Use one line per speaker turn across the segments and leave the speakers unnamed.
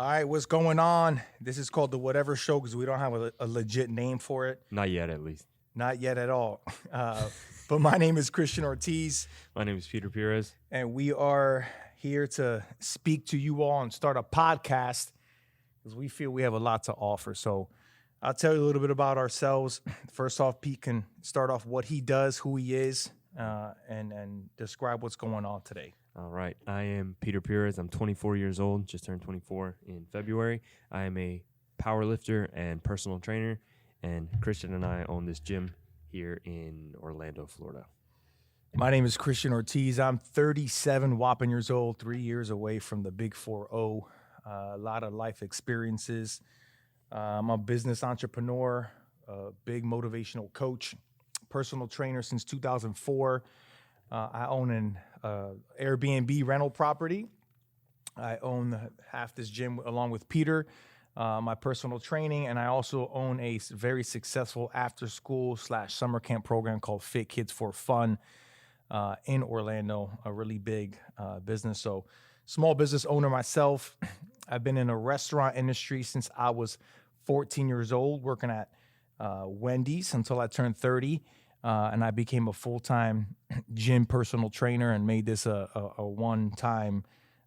All right, what's going on? This is called the Whatever Show because we don't have a legit name for it.
Not yet, at least.
Not yet at all. But my name is Christian Ortiz.
My name is Peter Pires.
And we are here to speak to you all and start a podcast because we feel we have a lot to offer. So I'll tell you a little bit about ourselves. First off, Pete can start off what he does, who he is, and describe what's going on today.
All right. I am Peter Perez. I'm 24 years old, just turned 24 in February. I am a power lifter and personal trainer, and Christian and I own this gym here in Orlando, Florida.
My name is Christian Ortiz. I'm 37 whopping years old, 3 years away from the big 4-0. A lot of life experiences. I'm a business entrepreneur, a big motivational coach, personal trainer since 2004. I own an Airbnb rental property. I own half this gym along with Peter, my personal training, and I also own a very successful after-school / summer camp program called Fit Kids for Fun in Orlando, a really big business. So small business owner myself. I've been in the restaurant industry since I was 14 years old, working at Wendy's until I turned 30. And I became a full-time gym personal trainer and made this a one-time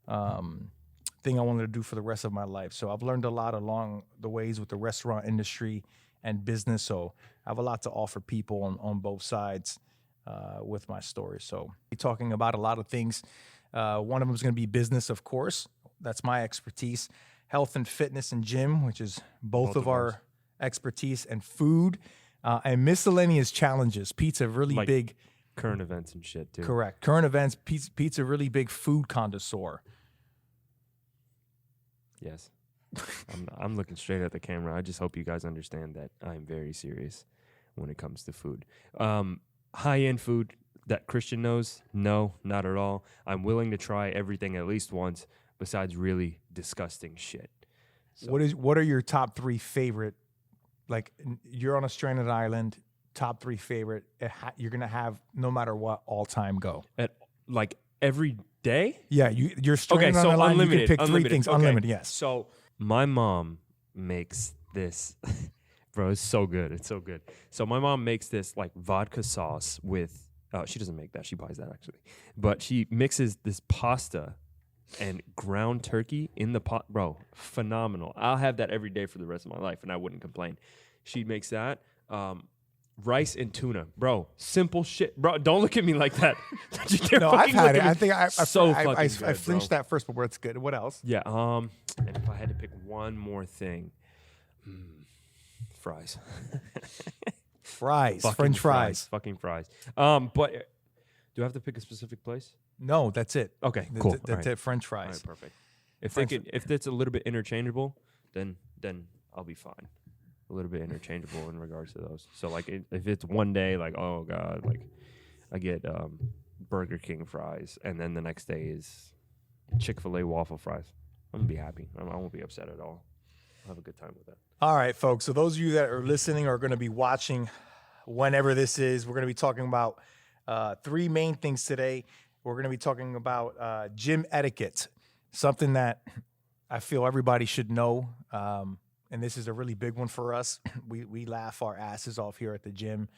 thing I wanted to do for the rest of my life. So I've learned a lot along the ways with the restaurant industry and business. So I have a lot to offer people on both sides with my story. So we're talking about a lot of things. One of them is going to be business, of course. That's my expertise. Health and fitness and gym, which is both of our expertise, and food. And miscellaneous challenges. Pete's a really
like
big...
current events and shit, too.
Correct. Current events. Pete's a really big food connoisseur.
Yes. I'm looking straight at the camera. I just hope you guys understand that I'm very serious when it comes to food. High-end food that Christian knows? No, not at all. I'm willing to try everything at least once besides really disgusting shit. So.
What are your top 3 favorite? Like, you're on a stranded island, top 3 favorite, you're going to have no matter what, all-time go.
At, like, every day?
Yeah, you're stranded on
so
an island,
unlimited,
you can pick 3 things.
Okay.
Unlimited, yes.
So my mom makes this, bro, it's so good. It's so good. So my mom makes this, like, vodka sauce with, she doesn't make that. She buys that, actually. But she mixes this pasta and ground turkey in the pot. Bro, phenomenal. I'll have that every day for the rest of my life, and I wouldn't complain. She makes that. Rice and tuna. Bro, simple shit. Bro, don't look at me like that.
No, I've had it. I think I
good,
flinched that first, but it's good. What else?
Yeah. And if I had to pick one more thing, fries.
Fries. French fries.
Fucking fries. But do I have to pick a specific place?
No, that's it.
Okay, cool.
That's it. French fries.
All right, perfect. If it's a little bit interchangeable, then I'll be fine. A little bit interchangeable in regards to those. So like, if it's one day, like, oh god, like I get Burger King fries, and then the next day is Chick-fil-A waffle fries, I'm gonna be happy. I won't be upset at all. I'll have a good time with that.
All right, folks. So those of you that are listening are going to be watching whenever this is. We're going to be talking about 3 main things today. We're going to be talking about gym etiquette, something that I feel everybody should know. And this is a really big one for us. We laugh our asses off here at the gym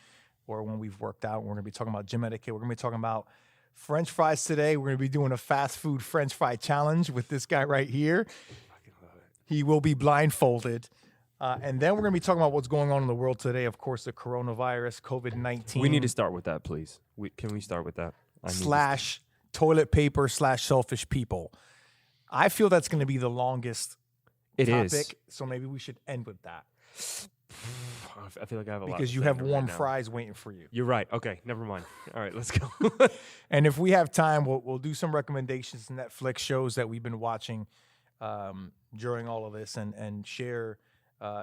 or when we've worked out. We're going to be talking about gym etiquette. We're going to be talking about French fries today. We're going to be doing a fast food French fry challenge with this guy right here. He will be blindfolded. And then we're going to be talking about what's going on in the world today. Of course, the coronavirus, COVID-19.
We need to start with that, please. Can we start with that?
/ toilet paper / selfish people. I feel that's going to be the longest topic, so maybe we should end with that.
I feel like I have a lot.
Because you have warm fries waiting for you.
You're right. Okay, never mind. All right, let's go.
And if we have time, we'll do some recommendations, Netflix shows that we've been watching during all of this, and share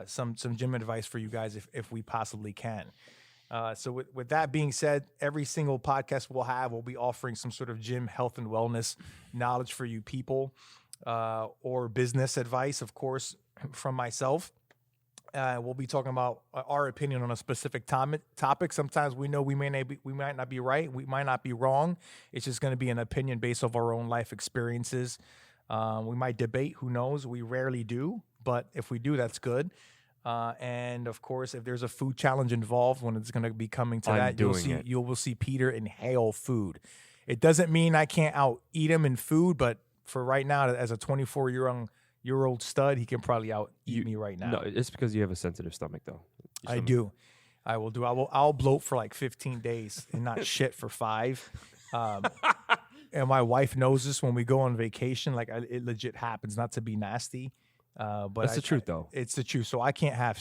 some gym advice for you guys if we possibly can. So with that being said, every single podcast we'll be offering some sort of gym health and wellness knowledge for you people, or business advice, of course, from myself. We'll be talking about our opinion on a specific topic. Sometimes we know we might not be right. We might not be wrong. It's just going to be an opinion based off our own life experiences. We might debate. Who knows? We rarely do, but if we do, that's good. And of course, if there's a food challenge involved, when it's going to be coming to that, you will see Peter inhale food. It doesn't mean I can't out eat him in food, but for right now, as a 24-year-old stud, he can probably out eat me right now.
No, it's because you have a sensitive stomach, though.
I do. I will do. I'll bloat for like 15 days and not shit for 5. And my wife knows this when we go on vacation. Like it legit happens. Not to be nasty, but
that's the truth, though.
It's the truth. So I can't have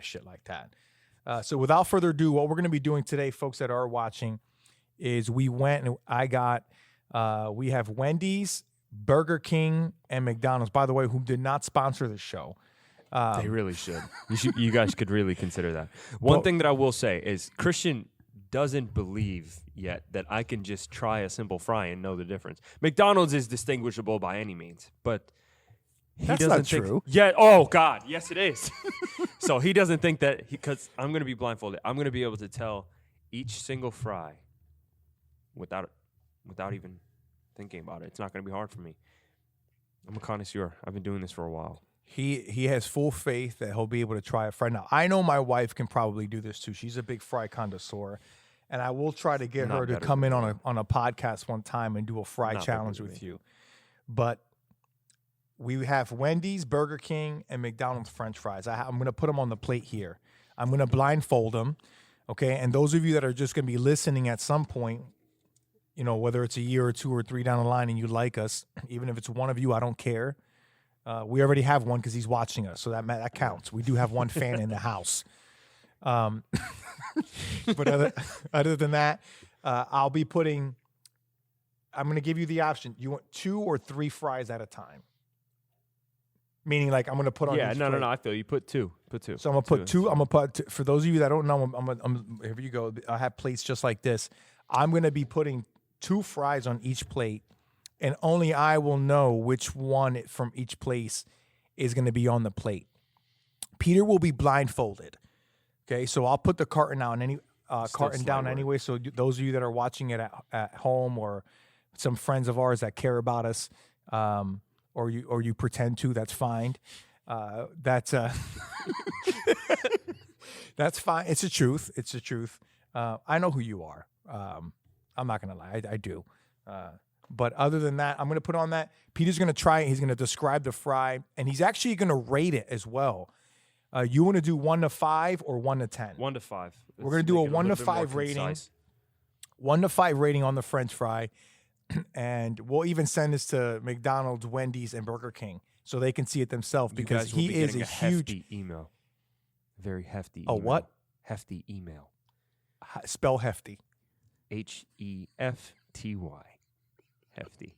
shit like that. So without further ado, what we're gonna be doing today, folks that are watching, is we went and I got. We have Wendy's, Burger King, and McDonald's. By the way, who did not sponsor the show.
They really should. You guys could really consider that. One thing that I will say is Christian doesn't believe yet that I can just try a simple fry and know the difference. McDonald's is distinguishable by any means, but he
that's
doesn't
not
think,
true.
Yeah. Oh God. Yes, it is. So he doesn't think that because I'm going to be blindfolded. I'm going to be able to tell each single fry without even thinking about it. It's not going to be hard for me. I'm a connoisseur. I've been doing this for a while.
He has full faith that he'll be able to try a fry. Now, I know my wife can probably do this too. She's a big fry connoisseur, and I will try to get her to come in on a podcast one time and do a fry challenge with you. But we have Wendy's, Burger King, and McDonald's French fries. I'm going to put them on the plate here. I'm going to blindfold them, okay? And those of you that are just going to be listening at some point, you know, whether it's a year or 2 or 3 down the line and you like us, even if it's one of you, I don't care. We already have one because he's watching us, so that counts. We do have one fan in the house. But other than that, I'm going to give you the option. You want 2 or 3 fries at a time? Meaning, like, I'm going to put on.
Yeah, no. I feel you. Put two.
So I'm going to put 2. I'm going to put, for those of you that don't know, here you go. I have plates just like this. I'm going to be putting 2 fries on each plate. And only I will know which one from each place is going to be on the plate. Peter will be blindfolded. Okay, so I'll put the carton down anyway. So those of you that are watching it at home, or some friends of ours that care about us, or you pretend to, that's fine. That's fine. It's the truth. It's the truth. I know who you are. I'm not gonna lie. I do. But other than that, I'm going to put on that. Peter's going to try it. He's going to describe the fry, and he's actually going to rate it as well. You want to do 1 to 5 or 1 to 10?
1 to 5.
We're going to do a 1 to 5 rating. Concise. 1 to 5 rating on the French fry, and we'll even send this to McDonald's, Wendy's, and Burger King so they can see it themselves because he is a huge
hefty email. Very hefty. Email.
A what?
Hefty email.
Spell hefty.
HEFTY. Hefty.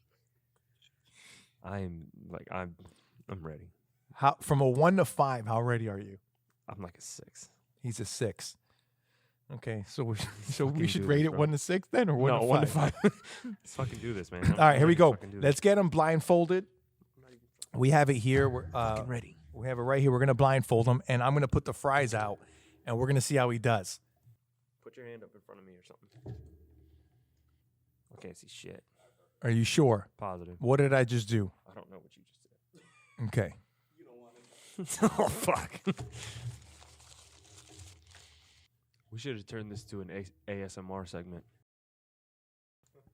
I'm ready.
From a 1 to 5, how ready are you?
I'm like a 6.
He's a 6. Okay, so we should rate it 1 to 6 then, or 1 to 5?
1 to 5. Let's fucking do this, man.
All right, here we go. Let's get him blindfolded. We have it here. We're
fucking ready.
We have it right here. We're gonna blindfold him, and I'm gonna put the fries out, and we're gonna see how he does.
Put your hand up in front of me or something. I can't see shit.
Are you sure?
Positive.
What did I just do?
I don't know what you just did.
Okay.
You don't want it. Oh, fuck. We should have turned this to an ASMR segment.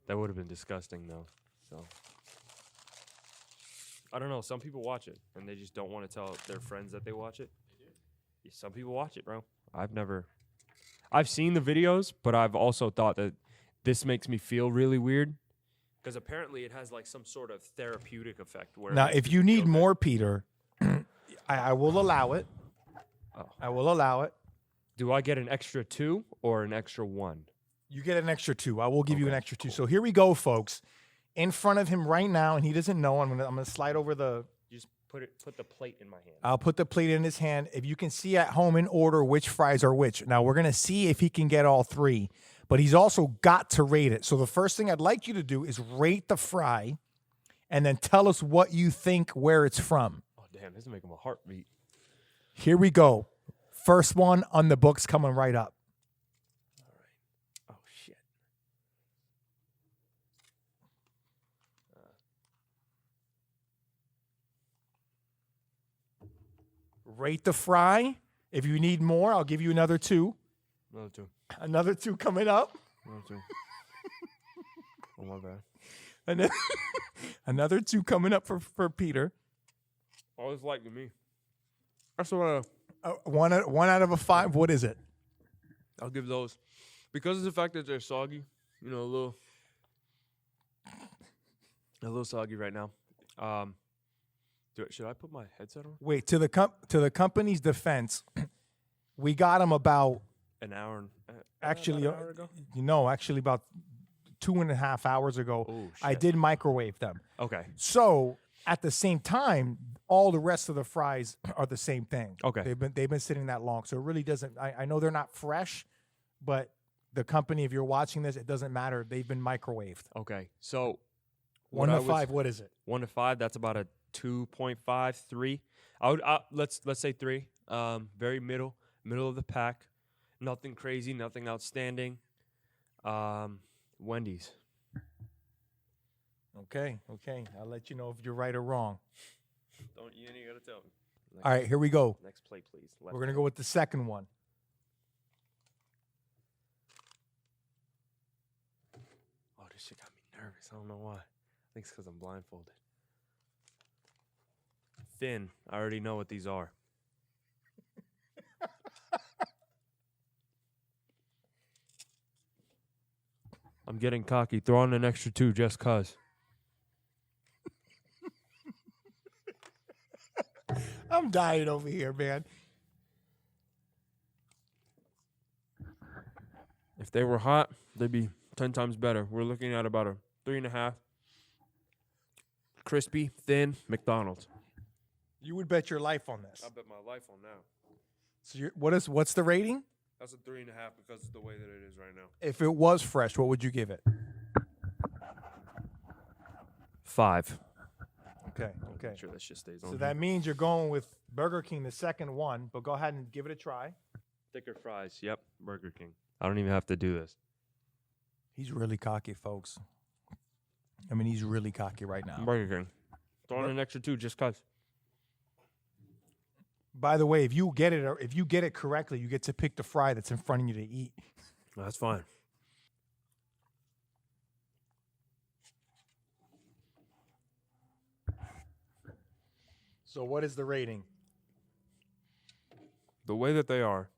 That would have been disgusting, though. So, I don't know. Some people watch it, and they just don't want to tell their friends that they watch it. Yeah, some people watch it, bro. I've seen the videos, but I've also thought that this makes me feel really weird. Because apparently it has like some sort of therapeutic effect. Where
now, if you need more, Peter, I will allow it.
Oh.
I will allow it.
Do I get an extra 2 or an extra 1?
You get an extra 2. I will give you an extra 2. Cool. So here we go, folks. In front of him right now, and he doesn't know. I'm gonna slide over the.
Just put the plate in my hand.
I'll put the plate in his hand. If you can see at home in order which fries are which. Now we're gonna see if he can get all 3. But he's also got to rate it. So the first thing I'd like you to do is rate the fry and then tell us what you think where it's from.
Oh, damn. This is making my heart beat.
Here we go. First one on the books coming right up.
All right. Oh, shit.
Rate the fry. If you need more, I'll give you another 2.
Another 2.
Another 2 coming up.
Another 2. Oh, my bad.
And then another 2 coming up for Peter.
Always like me. That's what
One out of a 5. What is it?
I'll give those. Because of the fact that they're soggy, a little soggy right now. Should I put my headset on?
Wait, to the company's defense, we got them about
An hour and
actually
about an hour ago?
actually about 2.5 hours ago.
Oh,
I
shit.
did microwave them.
Okay.
So at the same time, all the rest of the fries are the same thing.
Okay.
They've been sitting that long, so it really doesn't. I know they're not fresh, but the company, if you're watching this, it doesn't matter. They've been microwaved.
Okay. So
1 to 5. What is it?
1 to 5. That's about a 2.5, 3. Let's say 3. Very middle of the pack. Nothing crazy. Nothing outstanding. Wendy's.
Okay. I'll let you know if you're right or wrong.
You ain't gotta tell me.
All right, here we go.
Next plate, please.
We're gonna go with the second one.
Oh, this shit got me nervous. I don't know why. I think it's because I'm blindfolded. Thin. I already know what these are. I'm getting cocky. Throw on an extra 2 just cause.
I'm dying over here, man.
If they were hot, they'd be 10 times better. We're looking at about a 3.5. Crispy, thin, McDonald's.
You would bet your life on this.
I bet my life on now.
So what's the rating?
That's a 3.5 because it's the way that it is right now.
If it was fresh, what would you give it?
5.
Okay.
Make sure that shit stays on.
So that means you're going with Burger King, the second one, but go ahead and give it a try.
Thicker fries. Yep, Burger King. I don't even have to do this.
He's really cocky, folks. I mean, he's really cocky right now.
Burger King. Throw on an extra 2 just cause.
By the way, if you get it correctly, you get to pick the fry that's in front of you to eat.
That's fine.
So what is the rating?
The way that they are.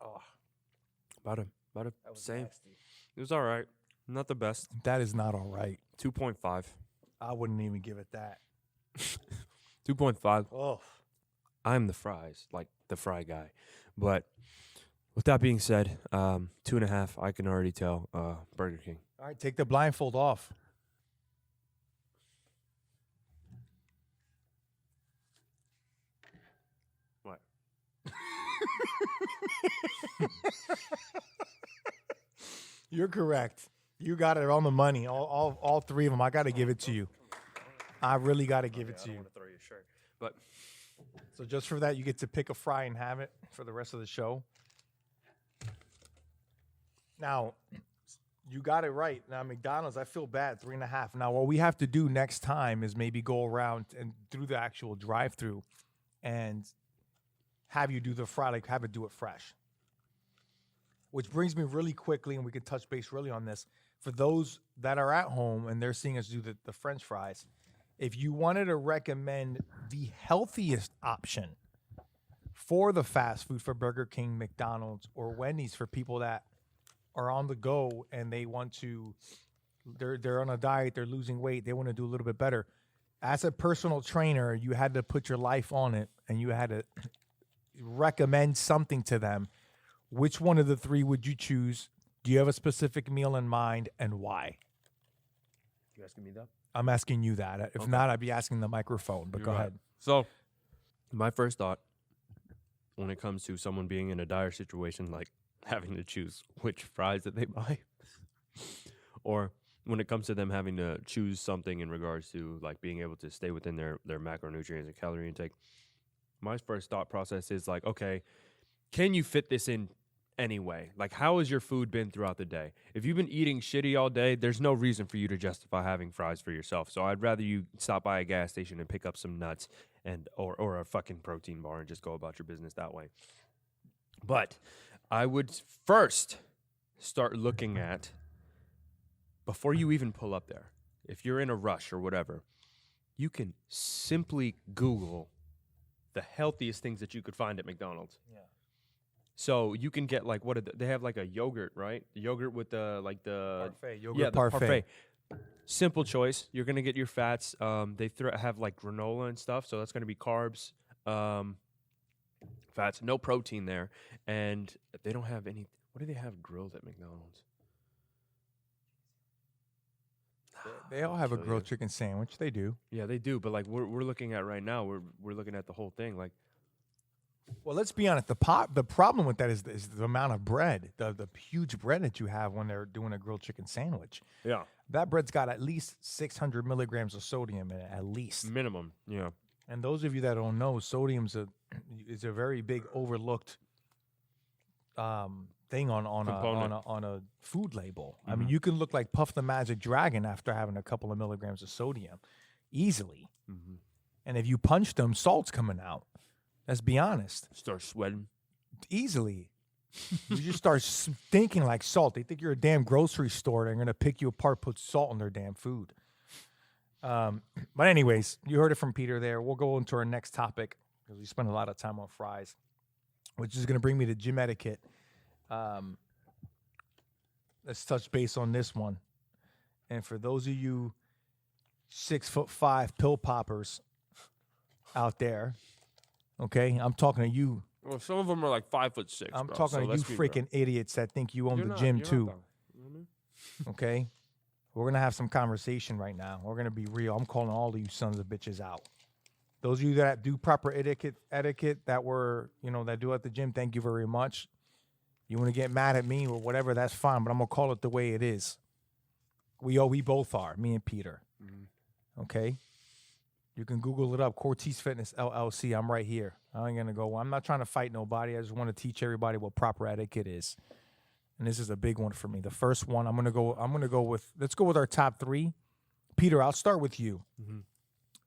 Oh,
About a
that was
same.
nasty.
It was all right. Not the best.
That is not all right.
2.5.
I wouldn't even give it that.
2.5.
Oh.
I'm the fries, like the fry guy. But with that being said, 2.5, I can already tell Burger King.
All right, take the blindfold off.
What?
You're correct. You got it on the money. All 3 of them. I got to give it to you. I really got to give it to
I
you.
don't want to throw your shirt. But
So just for that, you get to pick a fry and have it for the rest of the show. Now, you got it right. Now, McDonald's, I feel bad, 3.5. Now, what we have to do next time is maybe go around and through the actual drive-through and have you do the fry, like have it do it fresh. Which brings me really quickly, and we can touch base really on this. For those that are at home and they're seeing us do the French fries, if you wanted to recommend the healthiest option for the fast food for Burger King, McDonald's, or Wendy's for people that are on the go and they want to, they're on a diet, they're losing weight, they want to do a little bit better. As a personal trainer, you had to put your life on it and you had to recommend something to them. Which one of the 3 would you choose? Do you have a specific meal in mind and why?
you asking me that?
I'm asking you that. If
Okay.
not, I'd be asking the microphone, but
You're
go
right.
ahead.
So, my first thought when it comes to someone being in a dire situation, like having to choose which fries that they buy, or when it comes to them having to choose something in regards to like being able to stay within their macronutrients and calorie intake, my first thought process is like, okay, can you fit this in anyway? Like, how has your food been throughout the day? If you've been eating shitty all day, there's no reason for you to justify having fries for yourself. So I'd rather you stop by a gas station and pick up some nuts and or a fucking protein bar and just go about your business that way. But I would first start looking at, before you even pull up there, if you're in a rush or whatever, you can simply Google the healthiest things that you could find at McDonald's.
Yeah.
So you can get like, they have like a yogurt, right? The yogurt with the
Parfait, yogurt
yeah, the
parfait.
Simple choice. You're gonna get your fats. They have like granola and stuff, so that's gonna be carbs, fats, no protein there, and they don't have any. What do they have grilled at McDonald's?
They all have a
kill
grilled
you.
chicken sandwich. They do.
Yeah, they do. But like we're looking at right now, we're looking at the whole thing. Like,
Well, let's be honest. The problem with that is the amount of bread, the huge bread that you have when they're doing a grilled chicken sandwich.
yeah,
That bread's got at least 600 milligrams of sodium in it, at least.
minimum. Yeah,
And those of you that don't know, sodium's is a very big overlooked thing on a food label. I mean, you can look like Puff the Magic Dragon after having a couple of milligrams of sodium, easily. And if you punch them, salt's coming out. Let's be honest.
start sweating.
Easily. You just start stinking like salt. They think you're a damn grocery store. They're going to pick you apart, put salt in their damn food. But anyways, you heard it from Peter there. We'll go into our next topic because we spent a lot of time on fries, which is going to bring me to gym etiquette. Let's touch base on this one. And for those of you 6'5" pill poppers out there, okay, I'm talking to you.
Well, some of them are like 5'6".
I'm
bro,
talking
so
to you
let's be real.
freaking idiots that think you own
You're
the
not-
gym
you're not
too.
though. You know what I mean?
Okay? We're going to have some conversation right now. We're going to be real. I'm calling all of you sons of bitches out. Those of you that do proper etiquette that were, that do at the gym, thank you very much. You want to get mad at me or whatever, that's fine, but I'm going to call it the way it is. We both are, me and Peter. Okay? You can Google it up, Ortiz Fitness LLC. I'm right here. I ain't going to go. I'm not trying to fight nobody. I just want to teach everybody what proper etiquette is. And this is a big one for me. The first one, let's go with our top 3. Peter, I'll start with you.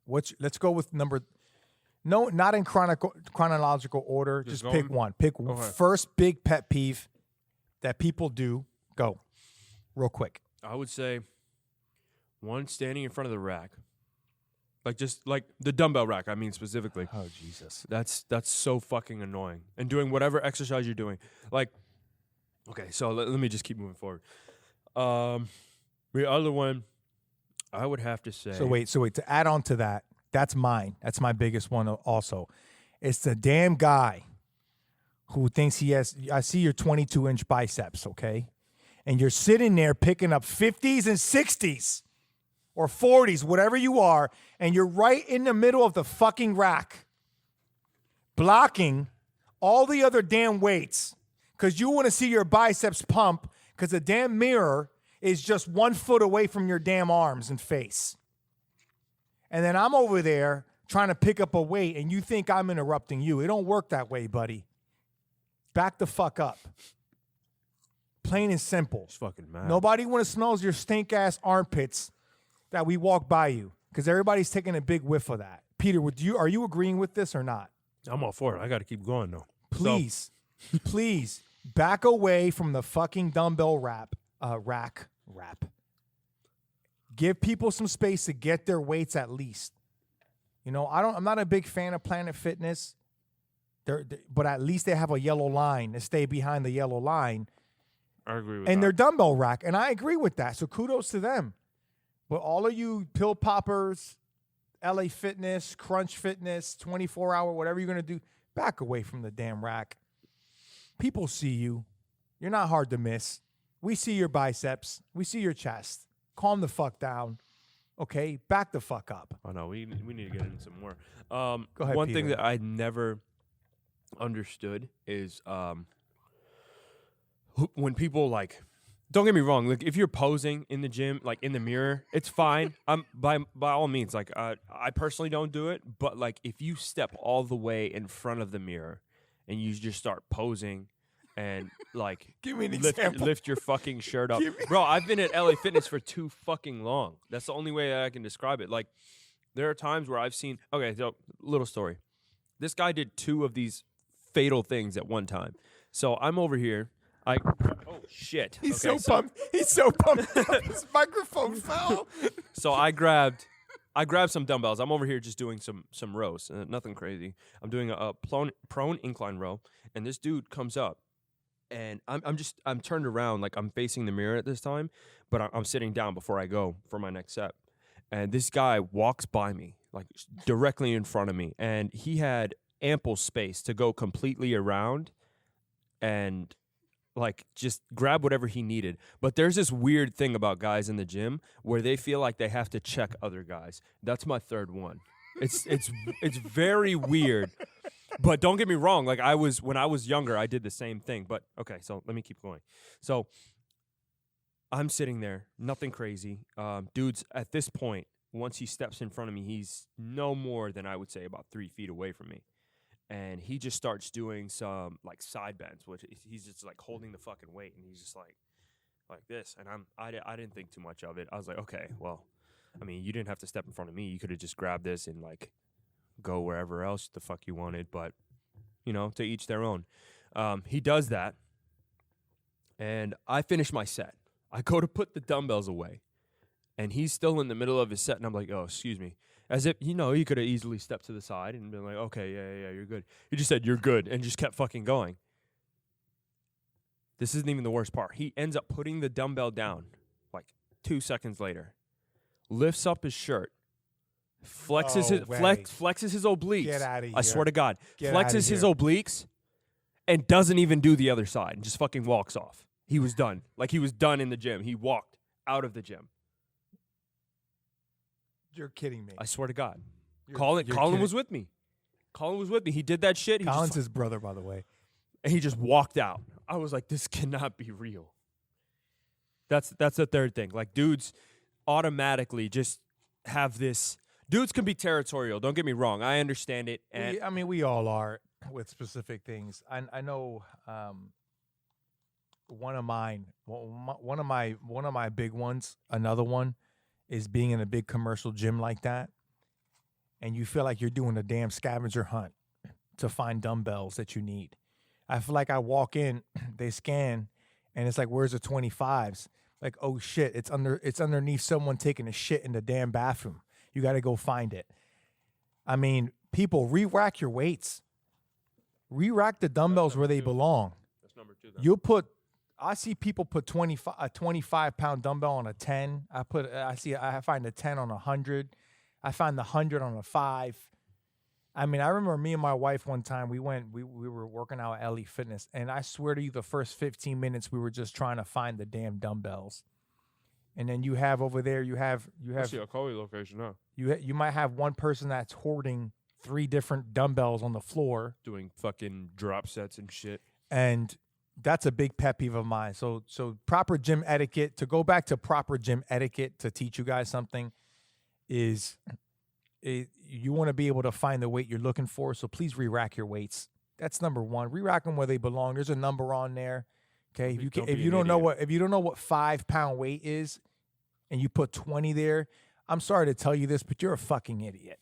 Let's go with not in chronological order. Just pick
going?
one. Pick
Okay.
first big pet peeve that people do. Go. Real quick.
I would say one, standing in front of the rack. Like just like the dumbbell rack, I mean specifically.
Oh, Jesus.
That's so fucking annoying. And doing whatever exercise you're doing. Like, okay, so let me just keep moving forward. The other one, I would have to say.
So wait, to add on to that, that's mine. That's my biggest one also. It's the damn guy who thinks I see your 22-inch biceps, okay? And you're sitting there picking up 50s and 60s or 40s, whatever you are, and you're right in the middle of the fucking rack, blocking all the other damn weights because you want to see your biceps pump because the damn mirror is just 1 foot away from your damn arms and face. And then I'm over there trying to pick up a weight, and you think I'm interrupting you. It don't work that way, buddy. Back the fuck up. Plain and simple.
It's fucking mad.
Nobody want to smell your stink-ass armpits that we walk by you because everybody's taking a big whiff of that. Peter, are you agreeing with this or not?
I'm all for it. I got to keep going, though.
Please, back away from the fucking dumbbell rack. Give people some space to get their weights at least. I'm not a big fan of Planet Fitness, but at least they have a yellow line to stay behind the yellow line.
I agree with
And
that.
their dumbbell rack, and I agree with that. So kudos to them. But all of you pill poppers, LA Fitness, Crunch Fitness, 24-hour, whatever you're going to do, back away from the damn rack. People see you. You're not hard to miss. We see your biceps. We see your chest. Calm the fuck down. Okay? Back the fuck up.
Oh, no, we need to get into some more.
Go ahead,
one thing
Peter.
that I never understood is when people like, don't get me wrong, like if you're posing in the gym, like in the mirror, it's fine. By all means, like I personally don't do it, but like if you step all the way in front of the mirror and you just start posing and like
Give me an example.
lift your fucking shirt up. Bro, I've been at LA Fitness for too fucking long. That's the only way that I can describe it. Like There are times where I've seen. Okay, so little story. This guy did 2 of these fatal things at one time. So I'm over here. Oh shit!
He's
Okay,
so pumped. He's so pumped. His microphone fell.
So I grabbed some dumbbells. I'm over here just doing some rows, nothing crazy. I'm doing a prone incline row, and this dude comes up, and I'm turned around like I'm facing the mirror at this time, but I'm sitting down before I go for my next set, and this guy walks by me like directly in front of me, and he had ample space to go completely around, and like just grab whatever he needed. But there's this weird thing about guys in the gym where they feel like they have to check other guys. That's my third one. It's very weird. But don't get me wrong, like when I was younger, I did the same thing. But okay, so let me keep going. So I'm sitting there, nothing crazy. Dude's at this point, once he steps in front of me, he's no more than I would say about 3 feet away from me. And he just starts doing some like side bends, which he's just like holding the fucking weight, and he's just like this. And I didn't think too much of it. I was like, okay, well, I mean, you didn't have to step in front of me. You could have just grabbed this and like go wherever else the fuck you wanted. But to each their own. He does that, and I finish my set. I go to put the dumbbells away, and he's still in the middle of his set, and I'm like, oh, excuse me. As if, he could have easily stepped to the side and been like, okay, yeah, you're good. He just said, you're good, and just kept fucking going. This isn't even the worst part. He ends up putting the dumbbell down like 2 seconds later, lifts up his shirt, flexes his obliques.
Get out of here.
I swear to God.
Get
flexes
outta
his
here.
obliques and doesn't even do the other side and just fucking walks off. He was done. Like he was done in the gym. He walked out of the gym.
You're kidding me.
I swear to God.
You're
Colin
kidding.
was with me. Colin was with me. He did that shit.
Colin's his brother, by the way.
And he just walked out. I was like, this cannot be real. That's the third thing. Like, dudes automatically just have this. Dudes can be territorial. Don't get me wrong. I understand it. And
We all are with specific things. I know one of my big ones. Another one is being in a big commercial gym like that, and you feel like you're doing a damn scavenger hunt to find dumbbells that you need. I feel like I walk in, they scan, and it's like, where's the 25s? Like, oh shit, it's underneath someone taking a shit in the damn bathroom. You got to go find it. I mean, people, re-rack your weights. Re-rack the dumbbells where they belong.
That's number 2. Then.
I see people put a 25-pound dumbbell on a 10. I find a 10 on a 100. I find the 100 on a 5. I mean, I remember me and my wife one time, we were working out at LE Fitness, and I swear to you, the first 15 minutes, we were just trying to find the damn dumbbells. And then you have over there, you have
I see a Coley location now.
You might have one person that's hoarding 3 different dumbbells on the floor.
Doing fucking drop sets and shit.
And that's a big pet peeve of mine. So proper gym etiquette, to go back to proper gym etiquette to teach you guys something, is you want to be able to find the weight you're looking for. So please re-rack your weights. That's number 1. Re-rack them where they belong. There's a number on there. Okay. If you don't know what 5-pound weight is and you put 20 there, I'm sorry to tell you this, but you're a fucking idiot.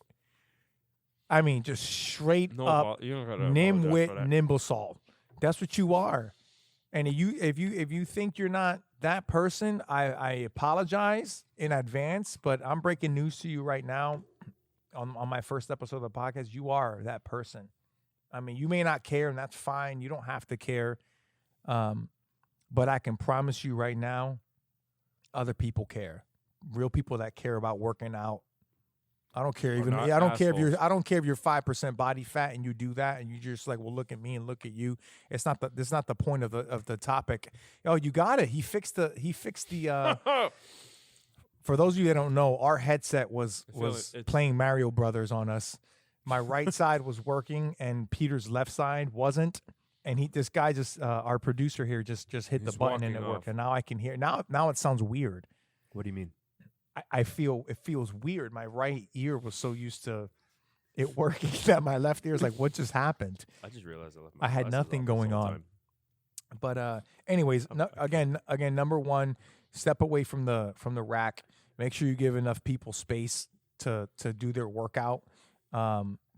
I mean, just straight up nimwit, nimblesalt. That's what you are. And if you think you're not that person, I apologize in advance, but I'm breaking news to you right now on my first episode of the podcast. You are that person. I mean, you may not care, and that's fine. You don't have to care. But I can promise you right now, other people care. Real people that care about working out. I don't care I don't care if you're 5% body fat and you do that and you just like, well, look at me and look at you. It's not the point of the topic. Oh, you got it. He fixed the for those of you that don't know, our headset was playing Mario Brothers on us. My right side was working and Peter's left side wasn't. And this guy our producer here just hit the button and it worked. And now I can hear. Now it sounds weird.
What do you mean?
I feel it feels weird. My right ear was so used to it working that my left ear is like, what just happened?
I just realized I
had nothing going on. But anyways, again, number 1, step away from the rack. Make sure you give enough people space. to do their workout.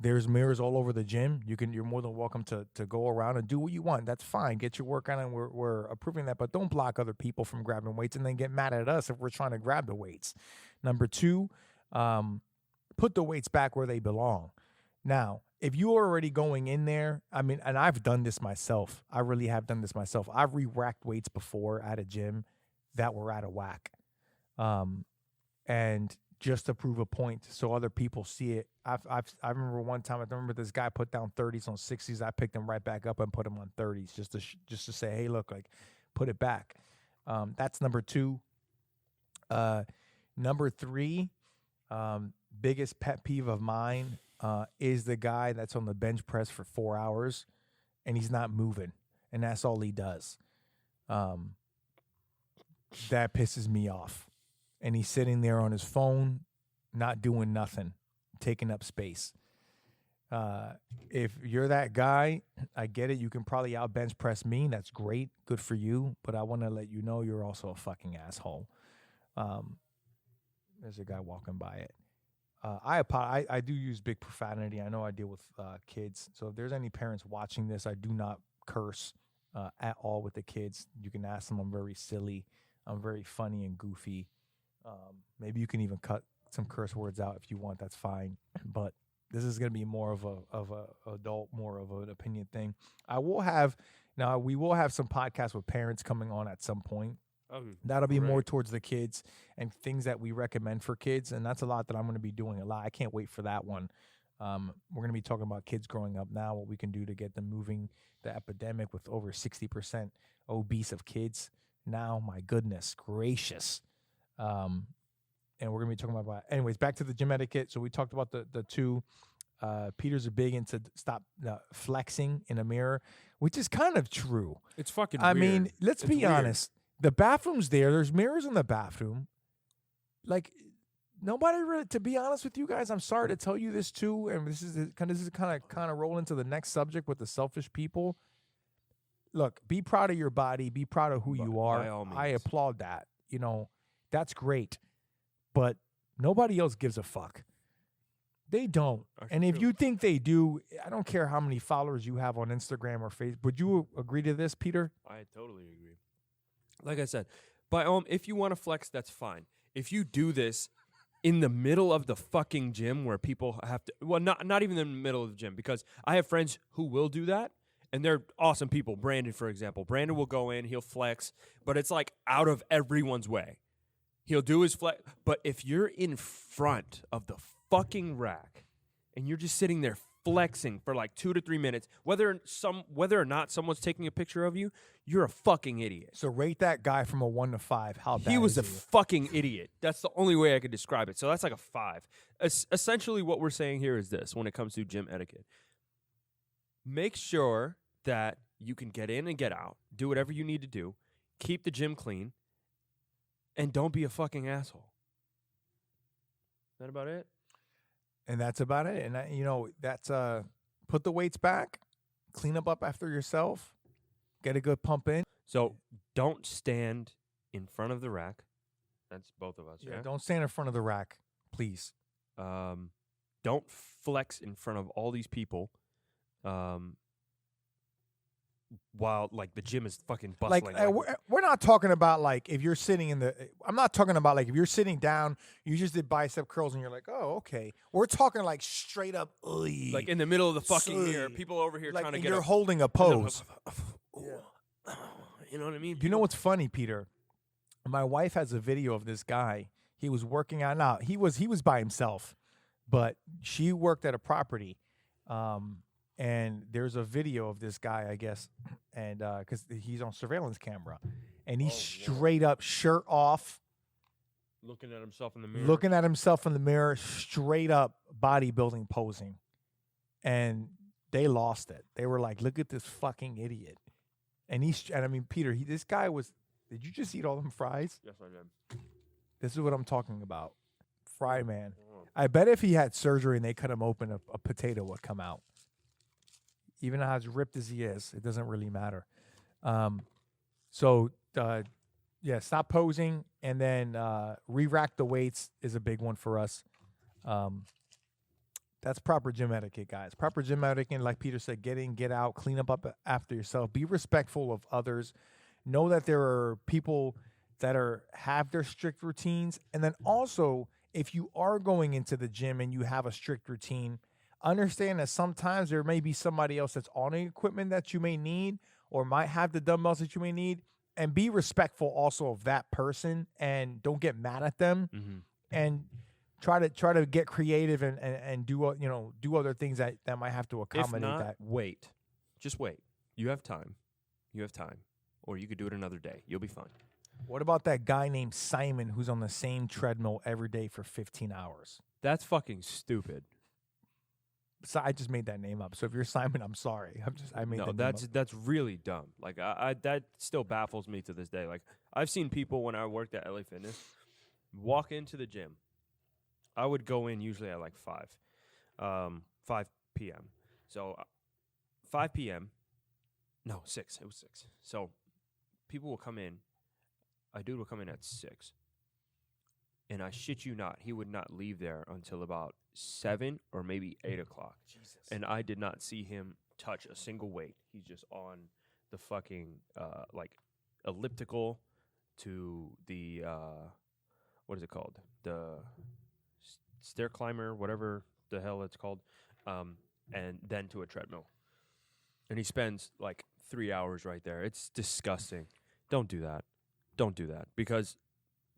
There's mirrors all over the gym. You're more than welcome to go around and do what you want. That's fine. Get your workout, and we're approving that. But don't block other people from grabbing weights and then get mad at us if we're trying to grab the weights. Number two, put the weights back where they belong. Now, if you're already going in there, I mean, and I've done this myself. I really have done this myself. I've re-racked weights before at a gym that were out of whack. And just to prove a point so other people see it. I remember one time, I remember this guy put down 30s on 60s. I picked him right back up and put him on 30s just to say, hey, look, like, put it back. That's number two. Number three, biggest pet peeve of mine is the guy that's on the bench press for 4 hours and he's not moving, and that's all he does. That pisses me off. And he's sitting there on his phone, not doing nothing, taking up space. If you're that guy, I get it. You can probably out bench press me. That's great. Good for you. But I want to let you know you're also a fucking asshole. There's a guy walking by it. I do use big profanity. I know I deal with kids. So if there's any parents watching this, I do not curse at all with the kids. You can ask them. I'm very silly. I'm very funny and goofy. Maybe you can even cut some curse words out if you want. That's fine. But this is going to be more of a adult, more of an opinion thing. We will have some podcasts with parents coming on at some point.
Oh,
that'll be more towards the kids and things that we recommend for kids. And that's a lot that I'm going to be doing a lot. I can't wait for that one. We're going to be talking about kids growing up now, what we can do to get them moving. The epidemic with over 60% obese of kids now. My goodness gracious. And we're going to be talking about, anyways, back to the gym etiquette. So we talked about the two. Peter's are big into stop flexing in a mirror, which is kind of true.
It's fucking
I
weird.
mean, let's be honest. The bathroom's there. There's mirrors in the bathroom. Like, nobody really, to be honest with you guys, I'm sorry to tell you this too. And this is kind of roll into the next subject with the selfish people. Look, be proud of your body. Be proud of who you are.
By all means.
I applaud that. You know, that's great. But nobody else gives a fuck. They don't.
That's
and if
true.
you think they do, I don't care how many followers you have on Instagram or Facebook. Would you agree to this, Peter?
I totally agree. Like I said, if you want to flex, that's fine. If you do this in the middle of the fucking gym where people have to, well, not even in the middle of the gym, because I have friends who will do that, and they're awesome people. Brandon, for example. Brandon will go in, he'll flex, but it's like out of everyone's way. He'll do his flex, but if you're in front of the fucking rack and you're just sitting there flexing for like 2 to 3 minutes, whether or not someone's taking a picture of you, you're a fucking idiot.
So rate that guy from a 1 to 5. How bad
He was
is
a fucking idiot. That's the only way I could describe it. So that's like a 5. Essentially, what we're saying here is this: when it comes to gym etiquette, make sure that you can get in and get out, do whatever you need to do, keep the gym clean, and don't be a fucking asshole. Is that about it?
And that's about it. And that's put the weights back, clean up after yourself, get a good pump in.
So don't stand in front of the rack. That's both of us. Yeah.
Don't stand in front of the rack, please.
Don't flex in front of all these people. While like the gym is fucking bustling.
Like we're not talking about like if you're sitting I'm not talking about like if you're sitting down, you just did bicep curls and you're like, oh, okay. We're talking like straight up,
like in the middle of the fucking mirror, people over here
like,
trying to get.
You're holding a pose.
Yeah. You know what I mean?
You know what's funny, Peter? My wife has a video of this guy. He was working out. Now he was by himself, but she worked at a property. And there's a video of this guy, I guess, and because he's on surveillance camera, and he's straight up shirt off,
looking at himself in the mirror, straight up bodybuilding posing, and they lost it. They were like, "Look at this fucking idiot," and I mean, Peter, this guy was. Did you just eat all them fries? Yes, I did.
This is what I'm talking about, fry man. I bet if he had surgery and they cut him open, a potato would come out. Even as ripped as he is, it doesn't really matter. Stop posing and then re-rack the weights is a big one for us. That's proper gym etiquette, guys. Proper gym etiquette, like Peter said, get in, get out, clean up after yourself. Be respectful of others. Know that there are people that have their strict routines. And then also, if you are going into the gym and you have a strict routine, understand that sometimes there may be somebody else that's on the equipment that you may need or might have the dumbbells that you may need. And be respectful also of that person and don't get mad at them.
Mm-hmm.
And try to get creative and do do other things that might have to accommodate
if not,
that.
Wait. Just wait. You have time. Or you could do it another day. You'll be fine.
What about that guy named Simon who's on the same treadmill every day for 15 hours?
That's fucking stupid.
So I just made that name up. So if you're Simon, I'm sorry. I made that name up.
That's really dumb. Like I that still baffles me to this day. Like I've seen people when I worked at LA Fitness walk into the gym. I would go in usually at like 5 p.m. So 5 p.m. No, 6. It was 6. So people will come in. A dude will come in at 6. And I shit you not, he would not leave there until about 7 or maybe 8 o'clock.
Jesus.
And I did not see him touch a single weight. He's just on the fucking like elliptical to the what is it called? The stair climber, whatever the hell it's called, and then to a treadmill. And he spends like 3 hours right there. It's disgusting. Don't do that. Don't do that because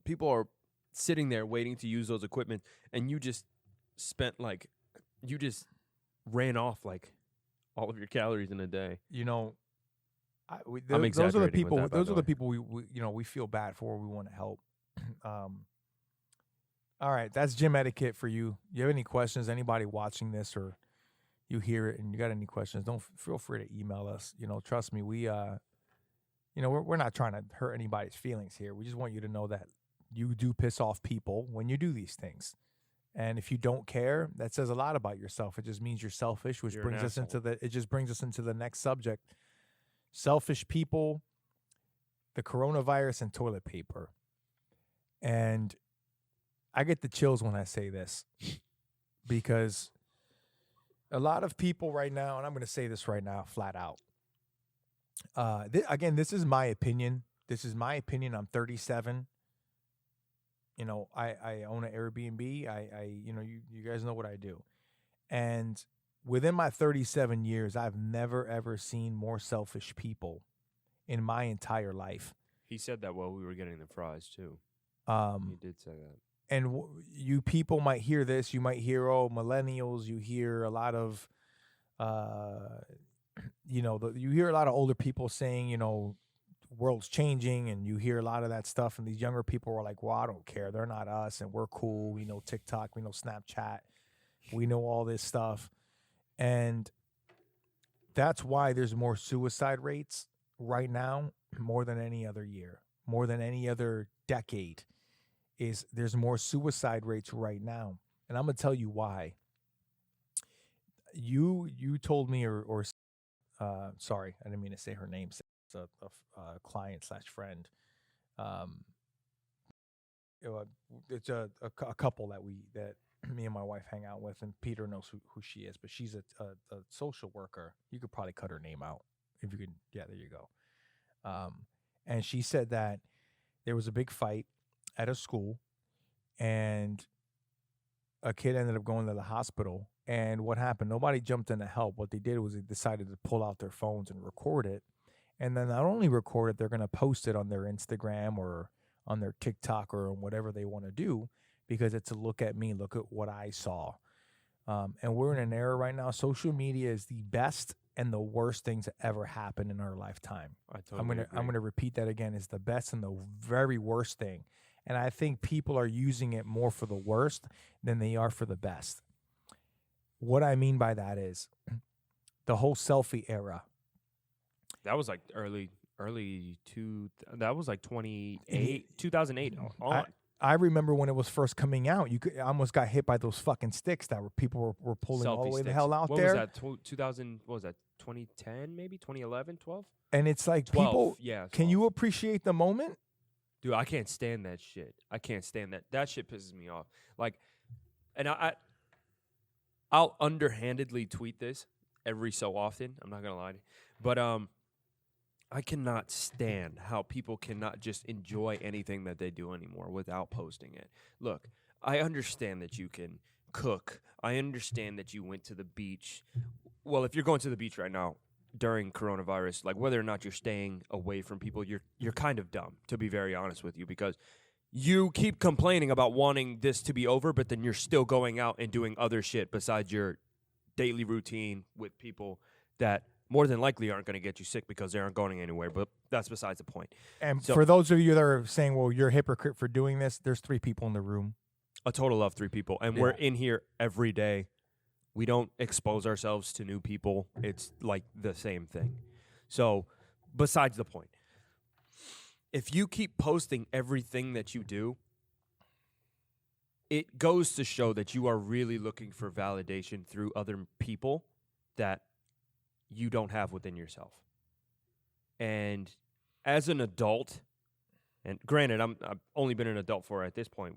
people are sitting there waiting to use those equipment, and you just ran off like all of your calories in a day.
I'm
exaggerating
those are the
with
people.
that, by
Those
the
are the
way.
people we feel bad for. We want to help. All right, that's gym etiquette for you. You have any questions? Anybody watching this or you hear it and you got any questions? Don't feel free to email us. Trust me, we're not trying to hurt anybody's feelings here. We just want you to know that you do piss off people when you do these things. And if you don't care, that says a lot about yourself. It just means you're selfish, which
You're an
brings us
asshole.
brings us into the next subject. Selfish people, the coronavirus, and toilet paper. And I get the chills when I say this because a lot of people right now, and I'm going to say this right now, flat out. Again, this is my opinion. I'm 37. I own an Airbnb. You guys know what I do. And within my 37 years, I've never, ever seen more selfish people in my entire life.
He said that while we were getting the fries too. He did say that.
And you people might hear this. You might hear, millennials. You hear a lot of, you hear a lot of older people saying, world's changing, and you hear a lot of that stuff. And these younger people are like, well, I don't care. They're not us, and we're cool. We know TikTok. We know Snapchat. We know all this stuff. And that's why there's more suicide rates right now, more than any other year, more than any other decade. There's more suicide rates right now. And I'm going to tell you why. You told me, or sorry, I didn't mean to say her name. It's a client / friend. It's a couple that me and my wife hang out with, and Peter knows who she is, but she's a social worker. You could probably cut her name out if you could. Yeah, there you go. And she said that there was a big fight at a school, and a kid ended up going to the hospital. And what happened? Nobody jumped in to help. What they did was they decided to pull out their phones and record it. And then not only record it, they're going to post it on their Instagram or on their TikTok or whatever they want to do, because it's a look at me, look at what I saw. And we're in an era right now. Social media is the best and the worst things that ever happened in our lifetime. I'm gonna repeat that again. It's the best and the very worst thing. And I think people are using it more for the worst than they are for the best. What I mean by that is the whole selfie era.
That was like that was like 2008 on.
I remember when it was first coming out, I almost got hit by those fucking sticks that people were pulling
Selfie
all the way
sticks.
the hell out
what
there.
Was that 2000? What was that? 2010 maybe? 2011? 12?
And it's like
12,
people.
yeah. 12.
Can you appreciate the moment?
Dude, I can't stand that shit. I can't stand that. That shit pisses me off. Like, and I'll underhandedly tweet this every so often. I'm not gonna lie to you, but I cannot stand how people cannot just enjoy anything that they do anymore without posting it. Look, I understand that you can cook. I understand that you went to the beach. Well, if you're going to the beach right now during coronavirus, like whether or not you're staying away from people, you're kind of dumb, to be very honest with you, because you keep complaining about wanting this to be over, but then you're still going out and doing other shit besides your daily routine with people that more than likely aren't going to get you sick because they aren't going anywhere, but that's besides the point.
And
So-
for those of you that are saying, well, you're a hypocrite for doing this, there's 3 people in the room.
A total of 3 people, and we're in here every day. We don't expose ourselves to new people. It's like the same thing. So, besides the point, if you keep posting everything that you do, it goes to show that you are really looking for validation through other people that you don't have within yourself. And as an adult, and granted, I've only been an adult for, at this point,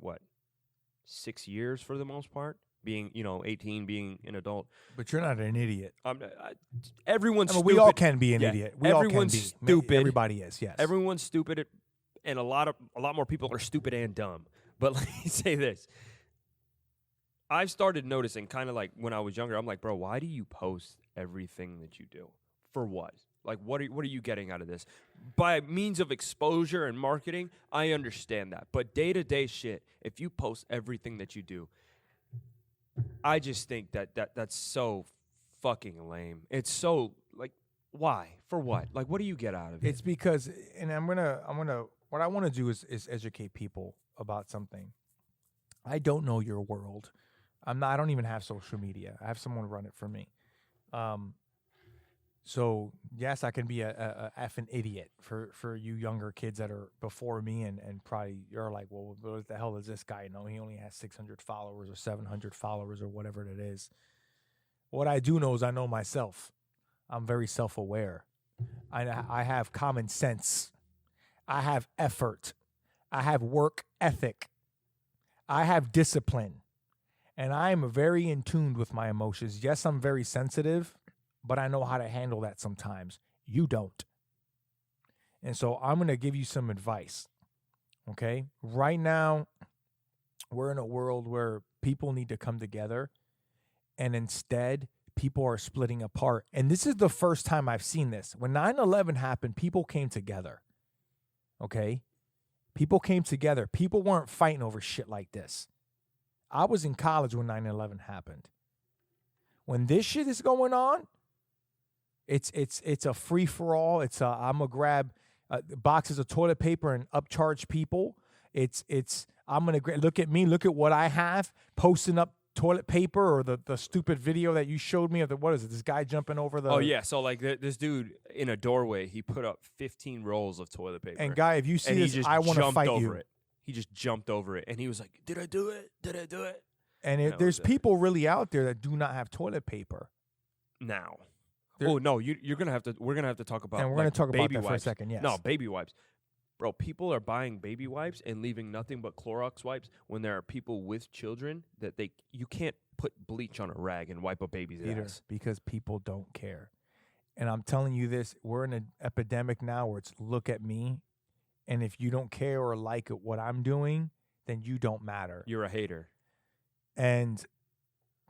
6 years for the most part, being 18, being an adult.
But you're not an idiot.
Everyone's
I mean,
stupid.
we all can be an idiot. We
everyone's
all can be.
stupid.
Everybody is, yes.
Everyone's stupid, and a lot more people are stupid and dumb. But let me say this. I've started noticing, kind of like when I was younger, I'm like, bro, why do you post everything that you do? For what? Like, what are you getting out of this? By means of exposure and marketing, I understand that. But day-to-day shit, if you post everything that you do, I just think that's so fucking lame. It's so, like, why? For what? Like, what do you get out of it?
It's because, and what I want to do is educate people about something. I don't know your world. I don't even have social media. I have someone run it for me. So yes, I can be a effing idiot for you younger kids that are before me and probably you're like, well, what the hell is this guy? He only has 600 followers or 700 followers or whatever it is. What I do know is I know myself. I'm very self-aware. I have common sense. I have effort. I have work ethic. I have discipline. And I am very in tune with my emotions. Yes, I'm very sensitive, but I know how to handle that sometimes. You don't. And so I'm going to give you some advice. Okay? Right now, we're in a world where people need to come together, and instead, people are splitting apart. And this is the first time I've seen this. When 9/11 happened, people came together. Okay? People came together. People weren't fighting over shit like this. I was in college when 9/11 happened. When this shit is going on, it's a free for all. I'm gonna grab boxes of toilet paper and upcharge people. I'm gonna look at me, look at what I have, posting up toilet paper or the stupid video that you showed me of what is it? This guy jumping over the.
Oh yeah, so like this dude in a doorway, he put up 15 rolls of toilet paper.
And guy, if you see
and
this,
he just
I want to
jumped
fight
over
you.
it. He just jumped over it, and he was like, "Did I do it? Did I do it?"
And there's people really out there that do not have toilet paper.
Now, no, you're gonna have to. We're gonna have to talk about.
And we're gonna talk about
baby
that
wipes.
for a second. Yes.
No, baby wipes, bro. People are buying baby wipes and leaving nothing but Clorox wipes when there are people with children that you can't put bleach on a rag and wipe a baby's ass.
Because people don't care. And I'm telling you this, we're in an epidemic now where it's look at me, and if you don't care or like what I'm doing, then you don't matter.
You're a hater.
And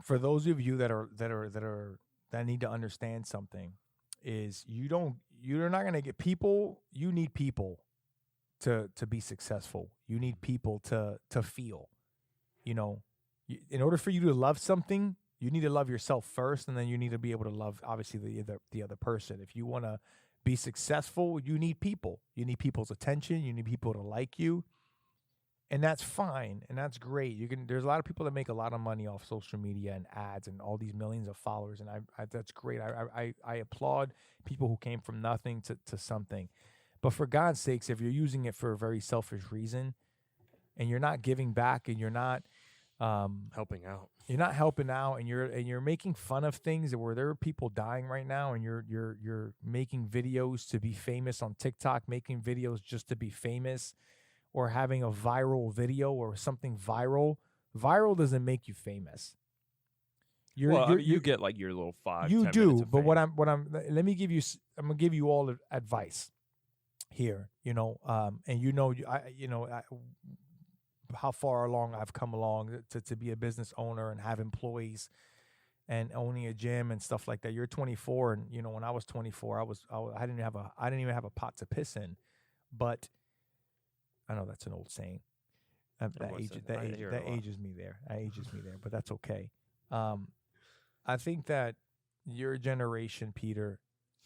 for those of you that need to understand something, is you're not gonna get people. You need people to be successful. You need people to feel. In order for you to love something, you need to love yourself first, and then you need to be able to love obviously the other person. If you want to be successful, you need people. You need people's attention. You need people to like you. And that's fine, and that's great. There's a lot of people that make a lot of money off social media and ads and all these millions of followers, and that's great. I applaud people who came from nothing to something. But for God's sakes, if you're using it for a very selfish reason, and you're not giving back, and you're not
helping out,
and you're making fun of things where there are people dying right now, and you're making videos to be famous on TikTok, making videos just to be famous, or having a viral video or something viral Viral doesn't make you famous.
You get like your little 5.
You
10
do,
minutes of
but
fame.
let me give you. I'm gonna give you all the advice here. And how far along I've come along to be a business owner and have employees and owning a gym and stuff like that. You're 24, and when I was 24, I didn't even have a pot to piss in, but I know that's an old saying. That ages me there. That ages me there, but that's okay. I think that your generation, Peter,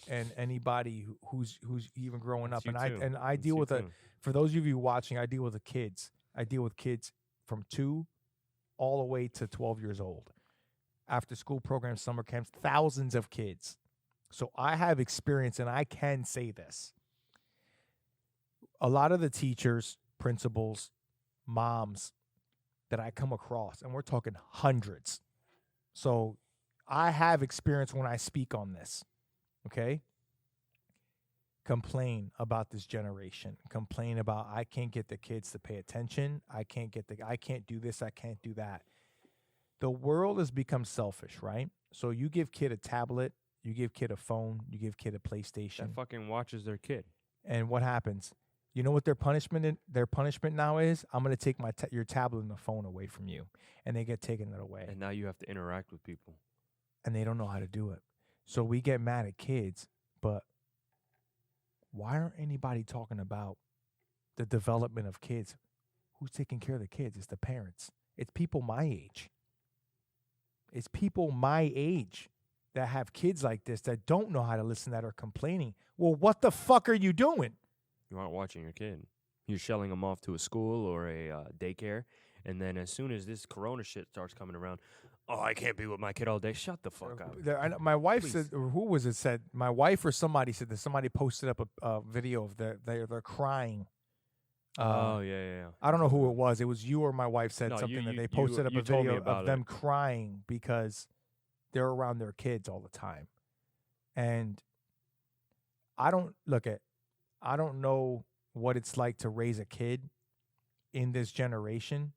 and anybody who's even growing up, I deal with for those of you watching, I deal with the kids. I deal with kids from 2 all the way to 12 years old. After school programs, summer camps, thousands of kids. So I have experience, and I can say this. A lot of the teachers, principals, moms that I come across, and we're talking hundreds. So I have experience when I speak on this, okay? Complain about this generation. Complain about I can't get the kids to pay attention. I can't do this, I can't do that. The world has become selfish, right? So you give kid a tablet, you give kid a phone, you give kid a PlayStation.
That fucking watches their kid.
And what happens? You know what their punishment now is? I'm going to take your tablet and the phone away from you. And they get taken it away.
And now you have to interact with people.
And they don't know how to do it. So we get mad at kids, but why aren't anybody talking about the development of kids? Who's taking care of the kids? It's the parents. It's people my age. It's people my age that have kids like this that don't know how to listen, that are complaining. Well, what the fuck are you doing?
You aren't watching your kid. You're shelling them off to a school or a daycare. And then as soon as this corona shit starts coming around, I can't be with my kid all day. Shut the fuck up.
My wife said, or who was it said? My wife or somebody said that somebody posted up a video of they're crying.
Yeah.
I don't know who it was. It was you or my wife said something that they posted up a video of them crying because they're around their kids all the time. And I don't know what it's like to raise a kid in this generation.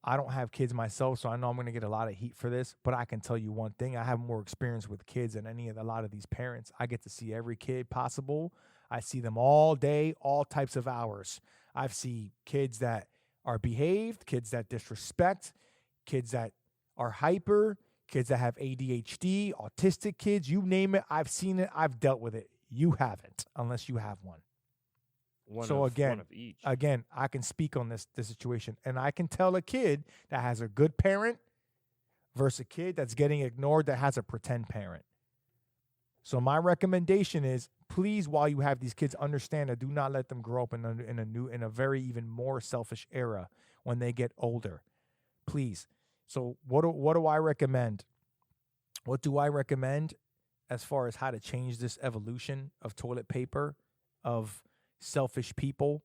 I don't have kids myself, so I know I'm going to get a lot of heat for this, but I can tell you one thing. I have more experience with kids than a lot of these parents. I get to see every kid possible. I see them all day, all types of hours. I've seen kids that are behaved, kids that disrespect, kids that are hyper, kids that have ADHD, autistic kids, you name it. I've seen it. I've dealt with it. You haven't, unless you have one. One of each. Again, I can speak on this situation, and I can tell a kid that has a good parent versus a kid that's getting ignored that has a pretend parent. So my recommendation is, please, while you have these kids, understand that do not let them grow up in a very even more selfish era when they get older. Please. So what do I recommend? What do I recommend as far as how to change this evolution of toilet paper, of selfish people?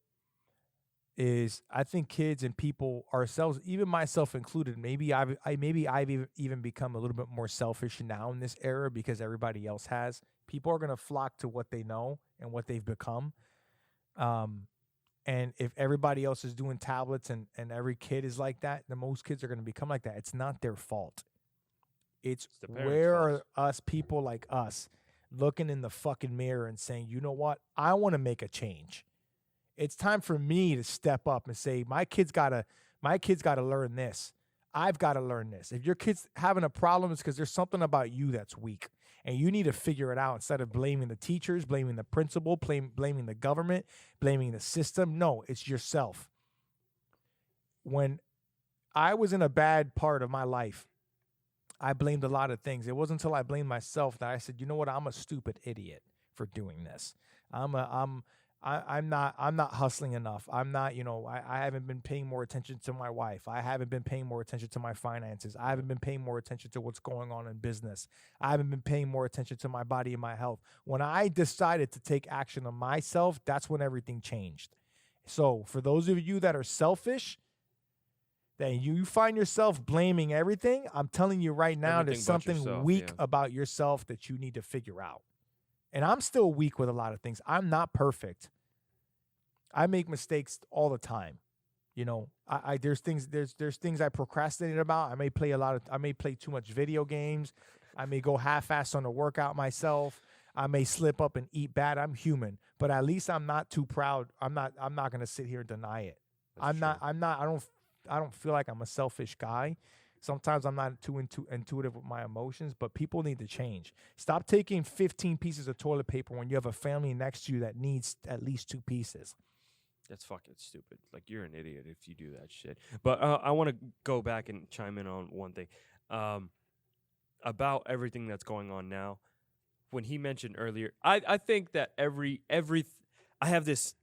Is I think kids and people ourselves, even myself included, maybe I've even become a little bit more selfish now in this era because everybody else has. People are going to flock to what they know and what they've become. And if everybody else is doing tablets and every kid is like that, then most kids are going to become like that. It's not their fault. It's where are us people like us looking in the fucking mirror and saying, you know what? I want to make a change. It's time for me to step up and say, my kid's gotta learn this. I've got to learn this. If your kid's having a problem, it's because there's something about you that's weak. And you need to figure it out instead of blaming the teachers, blaming the principal, blaming the government, blaming the system. No, it's yourself. When I was in a bad part of my life, I blamed a lot of things. It wasn't until I blamed myself that I said, you know what? I'm a stupid idiot for doing this. I'm not hustling enough. I'm not, I haven't been paying more attention to my wife. I haven't been paying more attention to my finances. I haven't been paying more attention to what's going on in business. I haven't been paying more attention to my body and my health. When I decided to take action on myself, that's when everything changed. So for those of you that are selfish, that you find yourself blaming everything, I'm telling you right now, there's something weak about yourself that you need to figure out. And I'm still weak with a lot of things. I'm not perfect. I make mistakes all the time. You know, I there's things I procrastinate about. I may play too much video games. I may go half-assed on a workout myself. I may slip up and eat bad. I'm human, but at least I'm not too proud. I'm not gonna sit here and deny it.
That's true.
I don't feel like I'm a selfish guy. Sometimes I'm not too intuitive with my emotions, but people need to change. Stop taking 15 pieces of toilet paper when you have a family next to you that needs at least 2 pieces.
That's fucking stupid. Like, you're an idiot if you do that shit. But I want to go back and chime in on one thing. About everything that's going on now. When he mentioned earlier, I think that I have this,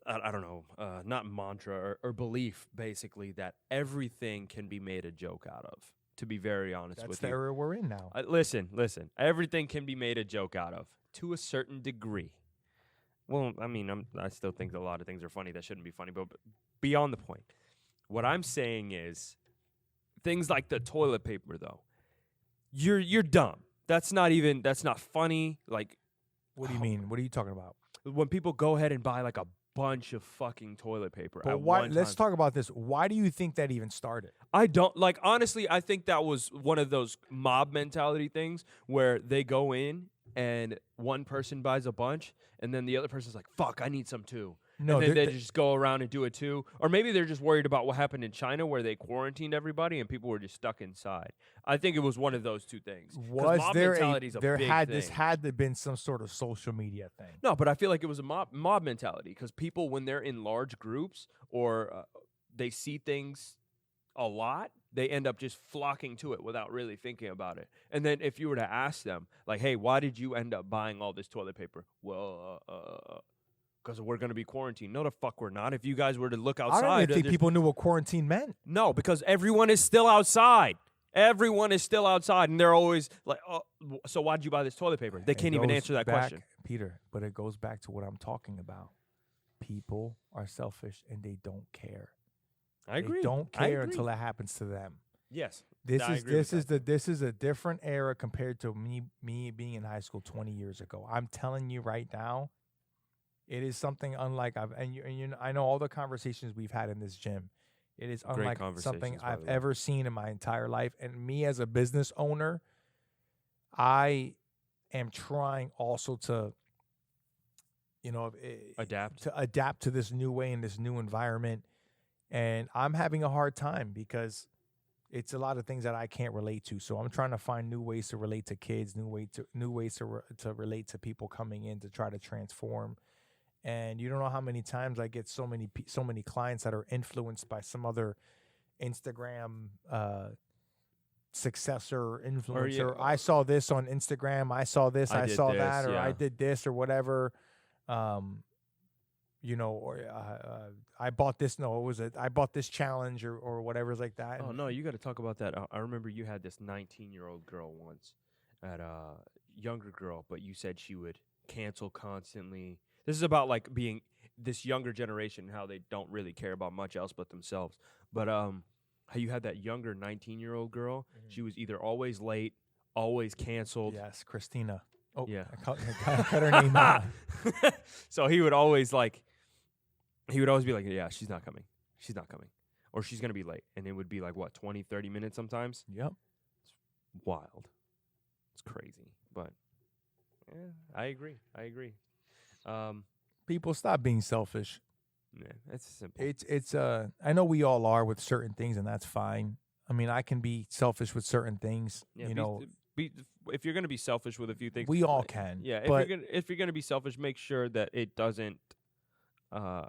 I don't know, not mantra or belief, basically, that everything can be made a joke out of, to be very honest with you.
That's the era we're in now.
Listen. Everything can be made a joke out of, to a certain degree. Well, I mean, I still think that a lot of things are funny that shouldn't be funny, but beyond the point. What I'm saying is, things like the toilet paper, though, you're dumb. That's not funny. Like,
What do you mean? What are you talking about?
when people go ahead and buy like a bunch of fucking toilet paper
But
at
why?
one
Let's
time.
talk about this. Why do you think that even started?
I don't like, honestly, I think that was one of those mob mentality things where they go in and one person buys a bunch and then the other person's like, fuck, I need some too.
No,
and then they just go around and do it too. Or maybe they're just worried about what happened in China where they quarantined everybody and people were just stuck inside. I think it was one of those two things. 'Cause
was
mob
there
mentality's
there
big
had
thing.
this had to been some sort of social media thing?
No, but I feel like it was a mob mentality because people, when they're in large groups or they see things a lot, they end up just flocking to it without really thinking about it. And then if you were to ask them, like, hey, why did you end up buying all this toilet paper? Well, because we're going to be quarantined. No, the fuck we're not. If you guys were to look outside.
I don't even think people knew what quarantine meant.
No, because everyone is still outside. Everyone is still outside, and they're always like, oh, so why did you buy this toilet paper? They can't even
goes
answer that
back,
question.
Peter, but it goes back to what I'm talking about. People are selfish and they don't care.
I agree.
They don't
I
care
agree.
until it happens to them.
Yes.
This
I
is
agree with
this is
that.
this is a different era compared to me being in high school 20 years ago. I'm telling you right now, it is something unlike I know all the conversations we've had in this gym. It is
Great
unlike something
conversations, by
I've
the way.
ever seen in my entire life. And me as a business owner, I am trying also to, adapt to this new way in this new environment. And I'm having a hard time because it's a lot of things that I can't relate to. So I'm trying to find new ways to relate to kids, new ways to relate to people coming in to try to transform. And you don't know how many times I get so many clients that are influenced by some other Instagram successor influencer. I saw this on Instagram. I saw this. I saw that, or I did this, or whatever. I bought this. No, what was it? I bought this challenge or whatever's like that.
Oh, no, you got to talk about that. I remember you had this 19-year-old girl once, at a younger girl, but you said she would cancel constantly. This is about like being this younger generation, how they don't really care about much else but themselves. But how you had that younger 19-year-old girl. Mm-hmm. She was either always late, always canceled.
Yes, Christina. Oh,
yeah.
I cut her name out.
So he would always be like, yeah, she's not coming. She's not coming. Or she's going to be late. And it would be like, what, 20, 30 minutes sometimes?
Yep.
It's wild. It's crazy. But yeah, I agree.
People, stop being selfish.
Yeah, it's simple.
It's I know we all are with certain things, and that's fine. I mean, I can be selfish with certain things.
Yeah, if you're going to be selfish with a few things,
we all can.
Yeah,
but
if you're going to be selfish, make sure that it doesn't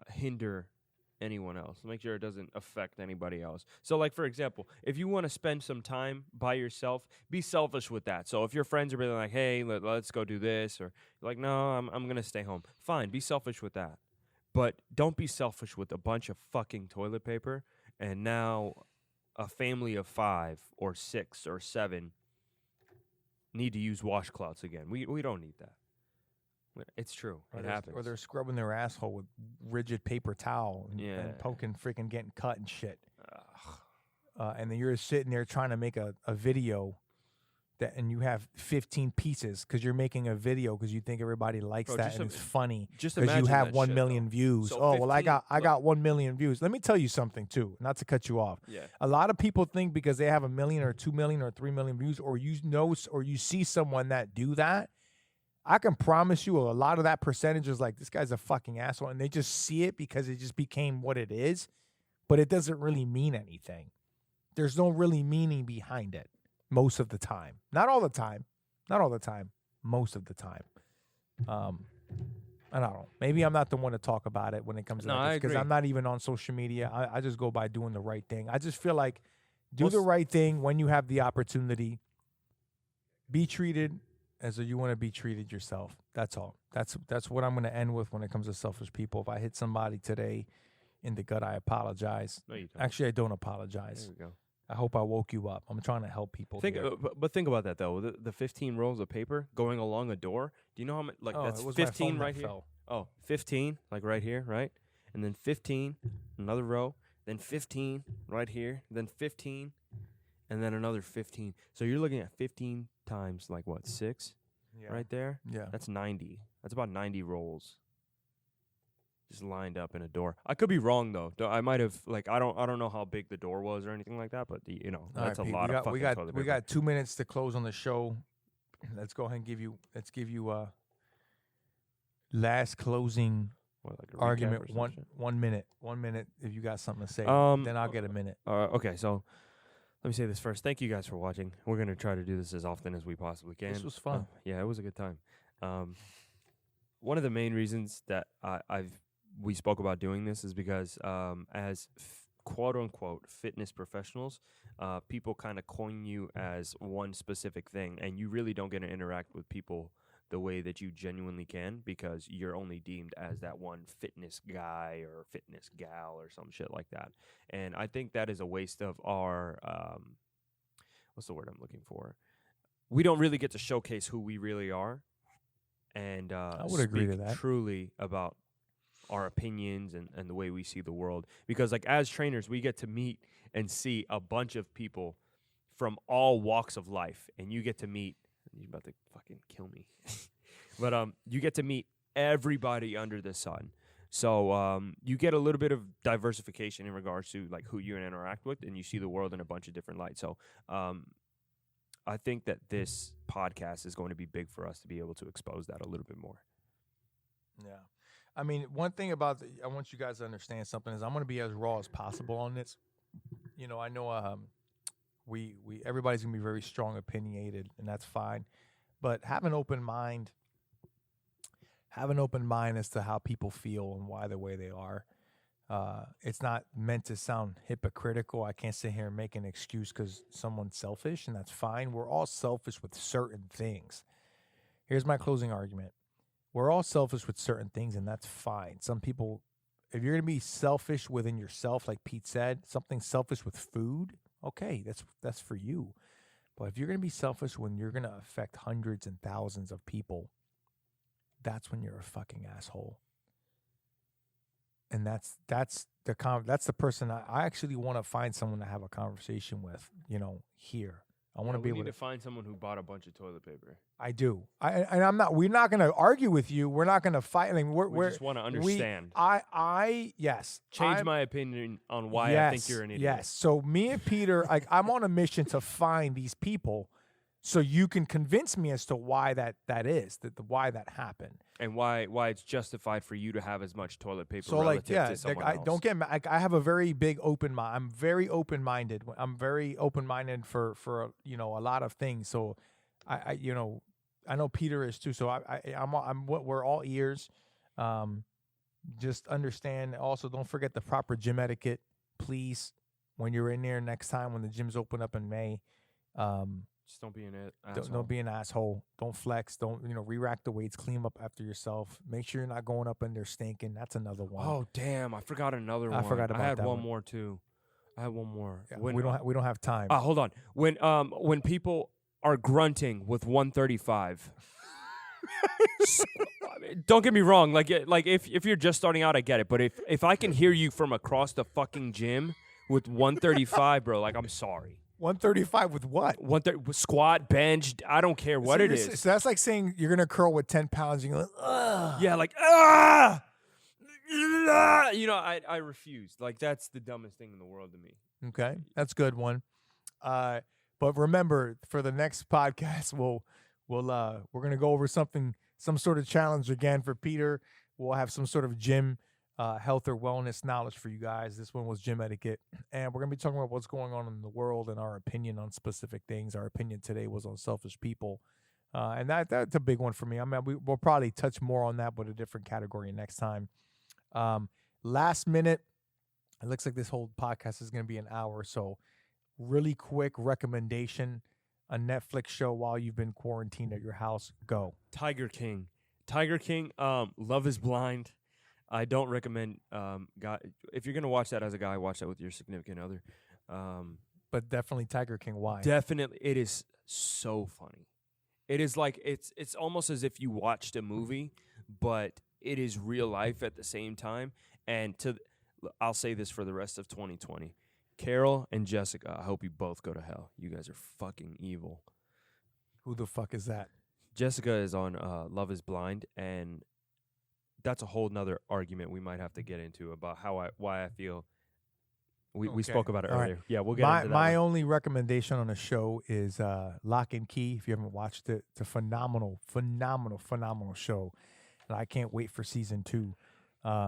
hinder anyone else. Make sure it doesn't affect anybody else. So, like, for example, if you want to spend some time by yourself, be selfish with that. So if your friends are really like, hey, let's go do this, or you're like, no, I'm going to stay home. Fine, be selfish with that. But don't be selfish with a bunch of fucking toilet paper, and now a family of 5 or 6 or 7 need to use washcloths again. We don't need that. It's true. It happens.
Or they're scrubbing their asshole with rigid paper towel and poking, freaking getting cut and shit. And then you're sitting there trying to make a video that, and you have 15 pieces because you're making a video because you think everybody likes
Bro,
that
just
and
im-
it's funny
Just
because you
imagine
have
that
1
shit,
million
though.
views.
So
Oh, well, I
15
got 1 million views. Let me tell you something too, not to cut you off.
Yeah.
A lot of people think because they have 1 million or 2 million or 3 million views, or you know, or you see someone that do that, I can promise you a lot of that percentage is like, this guy's a fucking asshole, and they just see it because it just became what it is, but it doesn't really mean anything. There's no really meaning behind it most of the time. Not all the time. Most of the time. I don't know. Maybe I'm not the one to talk about it when it comes to
No,
that
I
because
agree.
I'm not even on social media. I just go by doing the right thing. I just feel like do
Well,
the right thing when you have the opportunity. Be treated as you want to be treated yourself. That's all. That's what I'm going to end with when it comes to selfish people. If I hit somebody today in the gut, I apologize.
No, you don't.
Actually, I don't apologize.
There we go.
I hope I woke you up. I'm trying to help people.
Think,
here.
but think about that though. The 15 rolls of paper going along a door. Do you know how much? Like
Oh,
that's
it was my
15
phone that
right here.
fell.
Oh, 15, like right here, right? And then 15, another row. Then 15 right here. Then 15, and then another 15. So you're looking at 15 times like what, 6
Yeah.
right there?
Yeah.
That's 90. That's about 90 rolls. Just lined up in a door. I could be wrong though. I might have like I don't know how big the door was or anything like that, but you know
All
that's
right,
a
Pete,
lot of fucking
we got
toilet paper.
we got 2 minutes to close on the show. Let's go ahead and give you last closing
What, like a recap
argument.
or some
1
shit?
1 minute. 1 minute if you got something to say. Then I'll get a minute.
Okay, so let me say this first. Thank you guys for watching. We're gonna try to do this as often as we possibly can.
This was fun.
Yeah, it was a good time. One of the main reasons that we spoke about doing this is because as quote unquote fitness professionals, people kind of coin you as one specific thing, and you really don't get to interact with people the way that you genuinely can because you're only deemed as that one fitness guy or fitness gal or some shit like that. And I think that is a waste of our what's the word I'm looking for? We don't really get to showcase who we really are and
I would agree to
speak
that.
truly about our opinions and the way we see the world. Because like as trainers, we get to meet and see a bunch of people from all walks of life, and you get to meet. You're about to fucking kill me, but you get to meet everybody under the sun. So you get a little bit of diversification in regards to like who you interact with, and you see the world in a bunch of different lights. So I think that this podcast is going to be big for us to be able to expose that a little bit more.
Yeah. I mean, one thing about I want you guys to understand something is I'm going to be as raw as possible on this. You know, I know we everybody's going to be very strong opinionated, and that's fine. But have an open mind. Have an open mind as to how people feel and why the way they are. It's not meant to sound hypocritical. I can't sit here and make an excuse because someone's selfish, and that's fine. We're all selfish with certain things. Here's my closing argument. We're all selfish with certain things, and that's fine. Some people, if you're going to be selfish within yourself, like Pete said, something selfish with food, okay, that's for you. But if you're going to be selfish when you're going to affect hundreds and thousands of people, that's when you're a fucking asshole. And that's the person I actually want to find someone to have a conversation with, you know, here. I want to be able
to find someone who bought a bunch of toilet paper.
I do. We're not going to argue with you. We're not going to fight. I mean,
We just want to understand.
Yes.
Change my opinion on why I think you're an idiot.
Yes. So me and Peter, like, I'm on a mission to find these people so you can convince me as to why that is, why that happened.
And why it's justified for you to have as much toilet paper
So
relative to someone else.
don't get mad. I have a very big open mind. I'm very open-minded. I'm very open-minded for you know, a lot of things. So I you know, I know Peter is too. So we're all ears. Just understand. Also, don't forget the proper gym etiquette, please. When you're in there next time, when the gyms open up in May,
just don't be an asshole.
don't be an asshole. Don't flex. Don't, you know, re-rack the weights. Clean up after yourself. Make sure you're not going up in there stinking. That's another one.
Oh damn! I forgot another one.
I forgot about
I had
that
one
one.
more too. I had one more.
Yeah, we don't have time.
Hold on. When people are grunting with 135. Don't get me wrong. Like if you're just starting out, I get it. But if I can hear you from across the fucking gym with 135, bro, like I'm sorry.
135 with what?
Squat, bench. I don't care what
So
it
you're-
is.
So that's like saying you're gonna curl with 10 pounds. And you're like, ugh.
Yeah, like you know, I refuse. Like that's the dumbest thing in the world to me.
Okay, that's a good one. But remember, for the next podcast, we're gonna go over some sort of challenge again for Peter. We'll have some sort of gym, health or wellness knowledge for you guys. This one was gym etiquette, and we're gonna be talking about what's going on in the world and our opinion on specific things. Our opinion today was on selfish people, and that's a big one for me. I mean, we'll probably touch more on that, but a different category next time. Last minute, it looks like this whole podcast is going to be an hour. So really quick recommendation, a Netflix show while you've been quarantined at your house. Go.
Tiger King. Love is Blind. I don't recommend if you're going to watch that as a guy, watch that with your significant other.
But definitely Tiger King. Why?
Definitely. It is so funny. It is like it's almost as if you watched a movie, but it is real life at the same time. And I'll say this for the rest of 2020. Carol and Jessica, I hope you both go to hell. You guys are fucking evil.
Who the fuck is that?
Jessica is on Love is Blind, and that's a whole nother argument we might have to get into about why I feel. We spoke about it earlier. Right. Yeah, we'll get into that.
My only recommendation on the show is Lock and Key. If you haven't watched it, it's a phenomenal show. And I can't wait for season 2.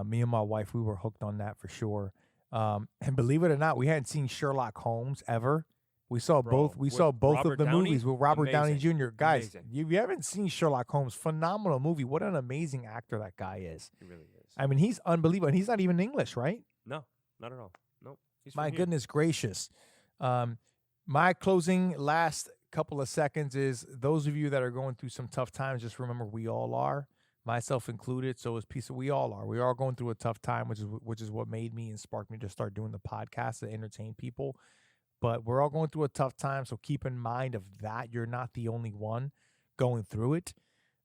Me and my wife, we were hooked on that for sure. And believe it or not, we hadn't seen Sherlock Holmes ever. We saw both. We saw both
Robert
of the
Downey?
movies with Robert Downey Jr. Guys,
Amazing.
you haven't seen Sherlock Holmes. Phenomenal movie. What an amazing actor that guy is.
He really is.
I mean, he's unbelievable. And he's not even English, right?
No, not at all. Nope.
My goodness gracious. My closing last couple of seconds is those of you that are going through some tough times, just remember we all are. Myself included, so is Peace. We all are. We are going through a tough time, which is what made me and sparked me to start doing the podcast to entertain people. But we're all going through a tough time, so keep in mind of that. You're not the only one going through it.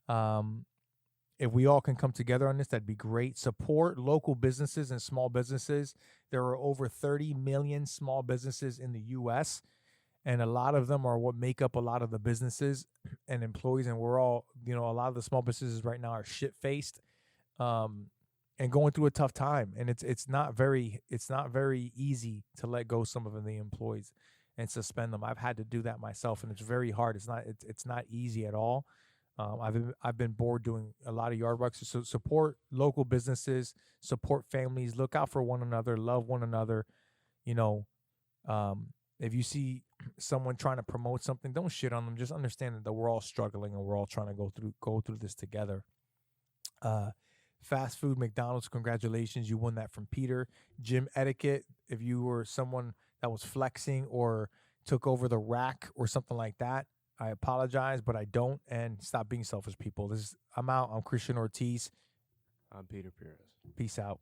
If we all can come together on this, that'd be great. Support local businesses and small businesses. There are over 30 million small businesses in the U.S., and a lot of them are what make up a lot of the businesses and employees. And we're all, a lot of the small businesses right now are shit-faced and going through a tough time. And it's not very easy to let go some of the employees and suspend them. I've had to do that myself, and it's very hard. It's not easy at all. I've been bored doing a lot of yard work. So support local businesses, support families, look out for one another, love one another. If you see someone trying to promote something, don't shit on them. Just understand that we're all struggling and we're all trying to go through this together. Fast food, McDonald's, congratulations. You won that from Peter. Gym etiquette, if you were someone that was flexing or took over the rack or something like that, I apologize, but I don't. And stop being selfish, people. I'm out. I'm Christian Ortiz.
I'm Peter Pires.
Peace out.